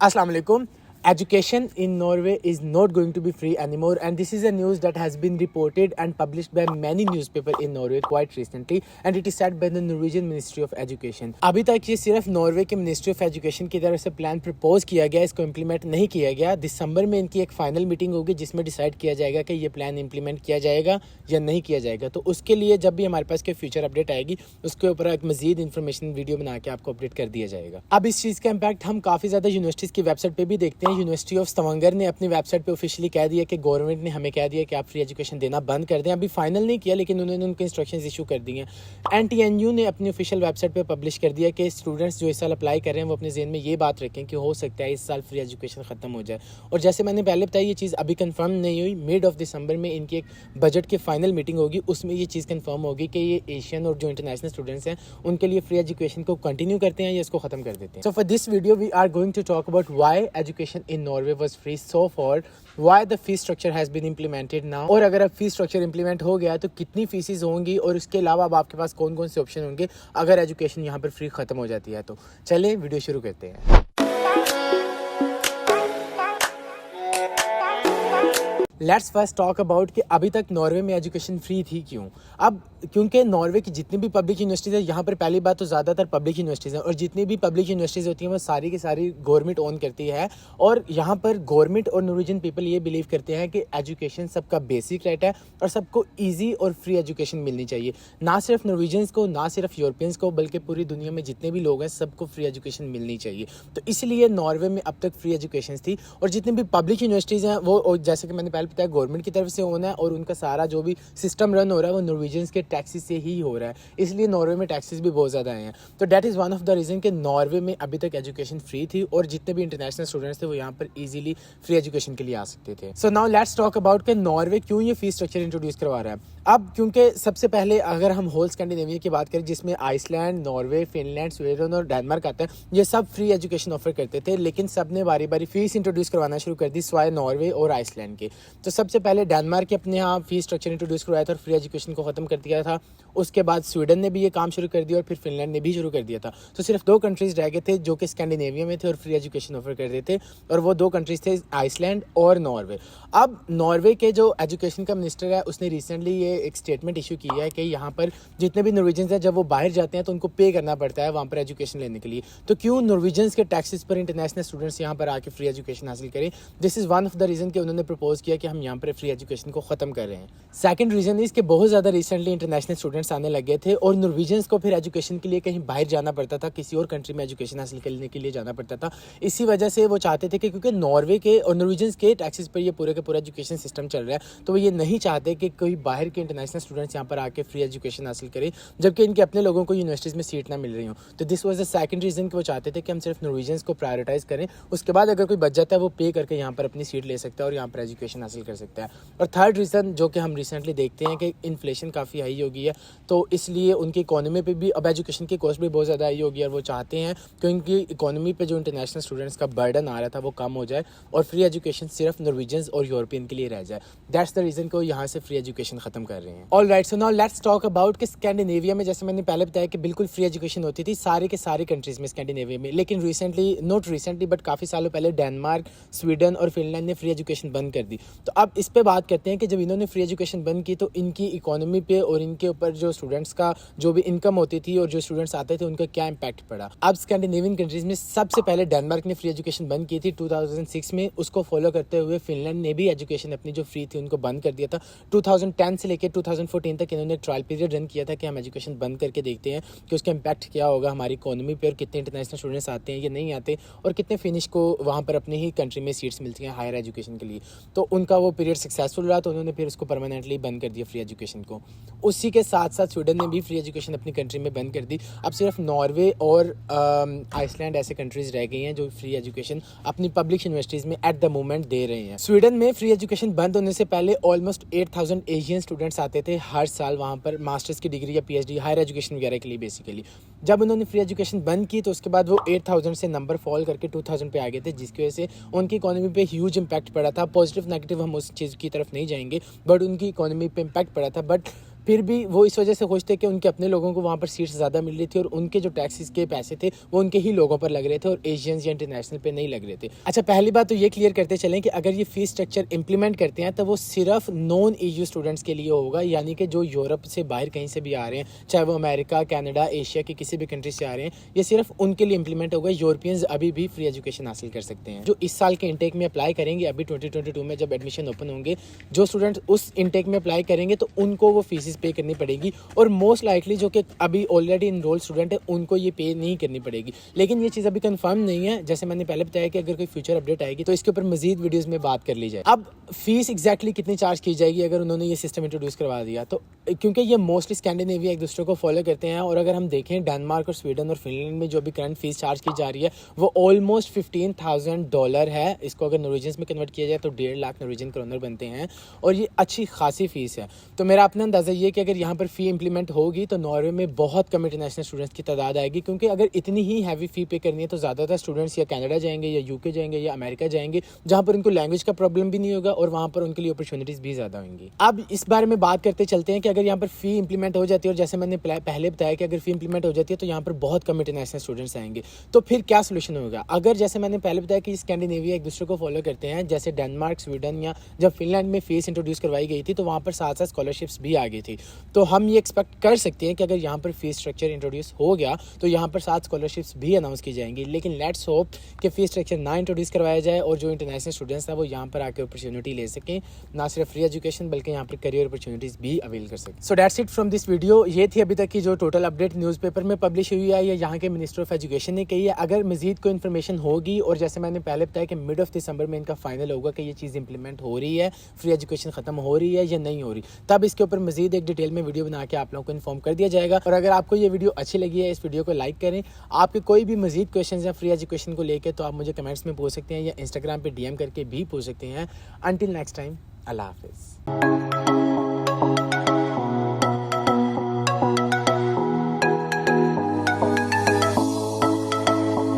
Assalamu alaikum. Education in Norway is not going to be free anymore, and this is a news that has been reported and published by many newspapers in Norway quite recently, and it is said by the Norwegian Ministry of Education. अभी तक ये सिर्फ Norway के ministry of education की तरफ से plan propose किया गया, इसको इम्प्लीमेंट नहीं किया गया। दिसंबर में इनकी एक फाइनल मीटिंग होगी जिसमें डिसाइड किया जाएगा कि ये प्लान इम्प्लीमेंट किया जाएगा या नहीं किया जाएगा। तो उसके लिए जब भी हमारे पास कोई फ्यूचर अपडेट आएगी उसके ऊपर एक मजीद इन्फॉर्मेशन वीडियो बना के आपको अपडेट कर दिया जाएगा। अब इस चीज़ का इम्पैक्ट हम काफ़ी ज़्यादा यूनिवर्सिटीज़ की वेबसाइट पर भी देखते हैं। यूनिवर्सिटी ऑफ स्टावांगर ने अपनी वेबसाइट पे ऑफिशियली कह दिया कि गवर्नमेंट ने हमें कह दिया कि आप फ्री एजुकेशन देना बंद कर दें। अभी फाइनल नहीं किया लेकिन उन्होंने उनके इंस्ट्रक्शंस इशू कर दिए हैं। NTNU ने अपनी ऑफिशियल वेबसाइट पे पब्लिश कर दिया कि स्टूडेंट्स जो इस साल अप्लाई कर रहे हैं वो अपने ज़हन में ये बात रखें कि हो सकता है इस साल फ्री एजुकेशन ख़त्म हो जाए। और जैसे मैंने पहले बताया ये चीज़ अभी कन्फर्म नहीं हुई। मिड ऑफ दिसंबर में इनकी एक बजट की फाइनल मीटिंग होगी, उसमें ये चीज़ कन्फर्म होगी कि ये एशियन और जो इंटरनेशनल स्टूडेंट्स हैं उनके लिए फ्री एजुकेशन को कंटिन्यू करते हैं या इसको ख़त्म कर देते हैं। So for this video we are going to talk about why education in Norway was free so far, why the fees structure has been implemented now, और अगर अब फीस स्ट्रक्चर इम्प्लीमेंट हो गया तो कितनी फीसेस होंगी और उसके अलावा अब आपके पास कौन कौन से ऑप्शन होंगे अगर एजुकेशन यहाँ पर फ्री ख़त्म हो जाती है। तो चलिए वीडियो शुरू करते हैं। लेट्स फर्स्ट टॉक अबाउट कि अभी तक नॉर्वे में एजुकेशन फ्री थी क्यों। अब क्योंकि नॉर्वे की जितनी भी पब्लिक यूनिवर्सिटीज़ है, यहाँ पर पहली बात तो ज़्यादातर पब्लिक यूनिवर्सिटीज़ हैं और जितनी भी पब्लिक यूनिवर्सिटीज़ होती हैं वो सारी की सारी गवर्नमेंट ओन करती है। और यहाँ पर गवर्नमेंट और नॉर्वेजियन पीपल ये बिलीव करते हैं कि एजुकेशन सबका बेसिक राइट है और सबको ईजी और फ्री एजुकेशन मिलनी चाहिए। ना सिर्फ नॉर्वेजियंस को, ना सिर्फ यूरोपियंस को, बल्कि पूरी दुनिया में जितने भी लोग हैं सबको फ्री एजुकेशन मिलनी चाहिए। तो इसलिए नॉर्वे में अब तक फ्री एजुकेशन थी। और जितनी भी पब्लिक यूनिवर्सिटीज़ हैं वो जैसे कि मैंने पहले बताया गवर्नमेंट की तरफ से होना है और उनका सारा जो भी सिस्टम रन हो रहा है वो नॉर्वेजियंस के टैक्सेस से ही हो रहा है। इसलिए नॉर्वे में टैक्सेस भी बहुत ज़्यादा आए हैं। तो that is one of the reason कि नॉर्वे में अभी तक एजुकेशन फ्री थी और जितने भी इंटरनेशनल स्टूडेंट्स थे वो यहाँ पर इजीली फ्री एजुकेशन के लिए आ सकते थे। So now let's talk about कि नॉर्वे क्यों ये फीस स्ट्रक्चर इंट्रोड्यूस करवा रहा है। अब क्योंकि सबसे पहले अगर हम होल स्कैंडिनेविया की बात करें जिसमें आइसलैंड, नॉर्वे, फिनलैंड, स्वीडन और डेनमार्क आता है, ये सब फ्री एजुकेशन ऑफर करते थे लेकिन सब ने बारी बारी फीस इंट्रोड्यूस करवाना शुरू कर दी स्वाय नॉर्वे और आइसलैंड के। तो सबसे पहले डेनमार्क के अपने यहाँ फीस स्ट्रक्चर इंट्रोड्यूस करवाया था और फ्री एजुकेशन को ख़त्म कर दिया था। उसके बाद स्वीडन ने भी ये काम शुरू कर दिया और फिर फिनलैंड ने भी शुरू कर दिया था। तो सिर्फ दो कंट्रीज रह गए थे जो कि स्कैंडिनेविया में थे और फ्री एजुकेशन ऑफर कर रहे थे, और वो दो कंट्रीज थे आइसलैंड और नॉर्वे। अब नॉर्वे के जो एजुकेशन का मिनिस्टर है उसने रिसेंटली ये एक स्टेटमेंट इशू किया है कि यहाँ पर जितने भी नॉर्वेजियंस हैं जब वो बाहर जाते हैं तो उनको पे करना पड़ता है वहाँ पर एजुकेशन लेने के लिए। तो क्यों नॉर्वेजियंस के टैक्सेस पर इंटरनेशनल स्टूडेंट्स यहाँ पर आके फ्री एजुकेशन हासिल करें। This is one of the reason कि उन्होंने प्रपोज किया कि हम यहाँ पर फ्री एजुकेशन को ख़त्म कर रहे हैं। सेकंड रीज़न इज़ कि बहुत ज़्यादा रिसेंटली इंटरनेशनल स्टूडेंट्स आने लगे थे और नॉर्वेजियंस को फिर एजुकेशन के लिए कहीं बाहर जाना पड़ता था, किसी और कंट्री में एजुकेशन हासिल करने के लिए जाना पड़ता था। इसी वजह से वो चाहते थे कि क्योंकि नॉर्वे के और नॉर्वेजियंस के टैक्सेस पर ये पूरे का पूरा एजुकेशन सिस्टम चल रहा है तो वो ये नहीं चाहते कि कोई बाहर के इंटरनेशनल स्टूडेंट्स यहाँ पर आके फ्री एजुकेशन हासिल करें जबकि इनके अपने लोगों को यूनिवर्सिटीज़ में सीट ना मिल रही हो। तो this was the second reason कि वो चाहते थे कि हम सिर्फ नॉर्वेजियंस को प्रायोरिटाइज करें, उसके बाद अगर कोई बच जाता है वो पे करके यहाँ पर अपनी सीट ले सकता है और यहाँ पर एजुकेशन हासिल कर सकता है। और थर्ड रीज़न जो कि हम रिसेंटली देखते हैं कि इन्फ्लेशन काफ़ी हाई हो गई है तो इसलिए उनकी इकोनॉमी पे भी अब एजुकेशन की कॉस्ट भी बहुत ज़्यादा हाई होगी और वो चाहते हैं कि उनकी इकोनॉमी पे जो इंटरनेशनल स्टूडेंट्स का बर्डन आ रहा था वो कम हो जाए और फ्री एजुकेशन सिर्फ नॉर्वेजियंस और यूरोपियन के लिए रह जाए। दैट्स द रीज़न को यहाँ से फ्री एजुकेशन ख़त्म कर रहे हैं। All right, so now let's talk about कि स्कैंडिनेविया में जैसे मैंने पहले बताया कि बिल्कुल फ्री एजुकेशन होती थी सारे के सारे कंट्रीज़ में स्कैंडिनेविया में, लेकिन रिसेंटली नॉट रिसेंटली बट काफ़ी सालों पहले डेनमार्क, स्वीडन और फिनलैंड ने फ्री एजुकेशन बंद कर दी। तो अब इस पर बात करते हैं कि जब इन्होंने फ्री एजुकेशन बंद की तो इनकी इकोनॉमी पे और इनके ऊपर जो स्टूडेंट्स का जो भी इनकम होती थी और जो स्टूडेंट्स आते थे उनका क्या इम्पैक्ट पड़ा। अब स्कैंडिनेवियन कंट्रीज़ में सबसे पहले डेनमार्क ने फ्री एजुकेशन बंद की थी 2006 में, उसको फॉलो करते हुए फिनलैंड ने भी एजुकेशन अपनी जो फ्री थी उनको बंद कर दिया था। 2010 से लेकर 2014 तक इन्होंने ट्रायल पीरियड रन किया था कि हम एजुकेशन बंद करके देखते हैं कि उसका इम्पैक्ट क्या होगा हमारी इकोनॉमी पे और कितने इंटरनेशनल स्टूडेंट्स आते हैं या नहीं आते और कितने फिनिश को वहाँ पर अपनी ही कंट्री में सीट्स मिलती हैं हायर एजुकेशन के लिए। तो उनका वो पीरियड सक्सेसफुल रहा तो उन्होंने फिर उसको परमानेंटली बंद कर दिया फ्री एजुकेशन को। उसी के साथ साथ स्वीडन ने भी फ्री एजुकेशन अपनी कंट्री में बंद कर दी। अब सिर्फ नॉर्वे और आइसलैंड ऐसे कंट्रीज रह गई हैं जो फ्री एजुकेशन अपनी पब्लिक यूनिवर्सिटीज़ में एट द मोमेंट दे रहे हैं। स्वीडन में फ्री एजुकेशन बंद होने से पहले ऑलमोस्ट 8000 एशियन स्टूडेंट्स आते थे हर साल वहाँ पर मास्टर्स की डिग्री या PhD हायर एजुकेशन वगैरह के लिए बेसिकली। जब उन्होंने फ्री एजुकेशन बंद की तो उसके बाद वो 8000 से नंबर फॉल करके 2000 पे आ गए थे, जिसकी वजह से उनकी इकोनॉमी पे ह्यूज इंपैक्ट पड़ा था। पॉजिटिव नेगेटिव हम उस चीज़ की तरफ नहीं जाएंगे बट उनकी इकोनॉमी पे इम्पैक्ट पड़ा था। बट फिर भी वो इस वजह से खुश थे कि उनके अपने लोगों को वहाँ पर सीट्स ज़्यादा मिल रही थी और उनके जो टैक्सेस के पैसे थे वो उनके ही लोगों पर लग रहे थे और एशियंस या इंटरनेशनल पे नहीं लग रहे थे। अच्छा, पहली बात तो ये क्लियर करते चलें कि अगर ये फीस स्ट्रक्चर इंप्लीमेंट करते हैं तो वो सिर्फ नॉन EU स्टूडेंट्स के लिए होगा, यानी कि जो यूरोप से बाहर कहीं से भी आ रहे हैं, चाहे वो अमेरिका, कनाडा, एशिया की किसी भी कंट्री से आ रहे हैं, ये सिर्फ उनके लिए इंप्लीमेंट होगा। यूरोपियंस अभी भी फ्री एजुकेशन हासिल कर सकते हैं। जो इस साल के इंटेक में अप्लाई करेंगे, अभी 2022 में जब एडमिशन ओपन होंगे, जो स्टूडेंट्स उस इंटेक में अप्लाई करेंगे तो उनको वो फीसिस पे करनी पड़ेगी और मोस्ट लाइकली जो कि अभी ऑलरेडी इनरोल स्टूडेंट है उनको ये पे नहीं करनी पड़ेगी। लेकिन ये चीज़ अभी कंफर्म नहीं है, जैसे मैंने पहले बताया कि अगर कोई फ्यूचर अपडेट आएगी तो इसके ऊपर मजीद वीडियोस में बात कर ली जाए। अब फीस एग्जैक्टली कितनी चार्ज की जाएगी अगर उन्होंने ये सिस्टम इंट्रोड्यूस करवा दिया तो, क्योंकि ये मोस्टली स्कैंडिनेविया एक दूसरे को फॉलो करते हैं और अगर हम देखें डेनमार्क और स्वीडन और फिनलैंड में जो अभी करंट फीस चार्ज की जा रही है वो ऑलमोस्ट $15,000 है। इसको अगर नॉर्वेजियंस में कन्वर्ट किया जाए तो 1.5 लाख नॉर्वेजियन क्रोनर बनते हैं और ये अच्छी खासी फीस है। तो मेरा अपना अंदाज़ा ये कि अगर यहाँ पर फ़ी इंप्लीमेंट होगी तो नॉर्वे में बहुत कम इंटरनेशनल स्टूडेंट्स की तादाद आएगी, क्योंकि अगर इतनी ही हैवी फ़ी पे करनी है तो ज़्यादातर स्टूडेंट्स या कनाडा जाएंगे या यूके जाएंगे या अमेरिका जाएंगे, जहाँ पर उनको लैंग्वेज का प्रॉब्लम भी नहीं होगा और वहाँ पर उनके लिए अपॉर्चुनिटीज़ भी ज़्यादा होंगी। अब इस बारे में बात करते चलते हैं कि अगर यहाँ पर फ़ी इंप्लीमेंट हो जाती है और जैसे मैंने पहले बताया कि अगर फ़ी इंप्लीमेंट हो जाती है तो यहाँ पर बहुत कम इंटरनेशनल स्टूडेंट्स आएंगे, तो फिर क्या सोल्यूशन होगा। अगर जैसे मैंने पहले बताया कि स्कैंडिनेविया एक दूसरे को फॉलो करते हैं, जैसे डेनमार्क, स्वीडन या जब फिनलैंड में फीस इंट्रोड्यूस करवाई गई थी तो वहाँ पर साथ साथ स्कॉलरशिप्स भी आ गई थी। तो हम ये एक्सपेक्ट कर सकते हैं कि अगर यहाँ पर फीस स्ट्रक्चर इंट्रोड्यूस हो गया तो यहाँ पर साथ स्कॉलरशिप्स भी अनाउंस की जाएंगी। लेकिन लेट्स होप कि फीस स्ट्रक्चर ना इंट्रोड्यूस करवाया जाए और जो इंटरनेशनल स्टूडेंट्स हैं वो यहाँ पर आकर अपॉर्चुनिटी ले सकें, ना सिर्फ फ्री एजुकेशन बल्कि यहाँ पर करियर अपॉर्चुनिटीज़ भी अवेल कर सकें। So that's it from this video. ये थी अभी तक की जो टोटल अपडेट न्यूज़पेपर में पब्लिश हुई है या यहाँ के मिनिस्टर ऑफ एजुकेशन ने कही है। अगर मजीद कोई इन्फॉर्मेशन होगी और जैसे मैंने पहले बताया कि मिड ऑफ दिसंबर में इनका फाइनल होगा कि ये चीज़ इंप्लीमेंट हो रही है, फ्री एजुकेशन खत्म हो रही है या नहीं हो रही, तब इसके ऊपर मजीद एक डिटेल में वीडियो बना के आप लोगों को इन्फॉर्म कर दिया जाएगा। और अगर आपको ये वीडियो अच्छी लगी है, इस वीडियो को लाइक करें। आपके कोई भी मजीद क्वेश्चन या फ्री एजुकेशन को लेकर तो आप मुझे कमेंट्स में पूछ सकते हैं या इंस्टाग्राम पे DM करके भी पूछ सकते हैं। अंटिल नेक्स्ट टाइम, अल्लाह हाफिज़।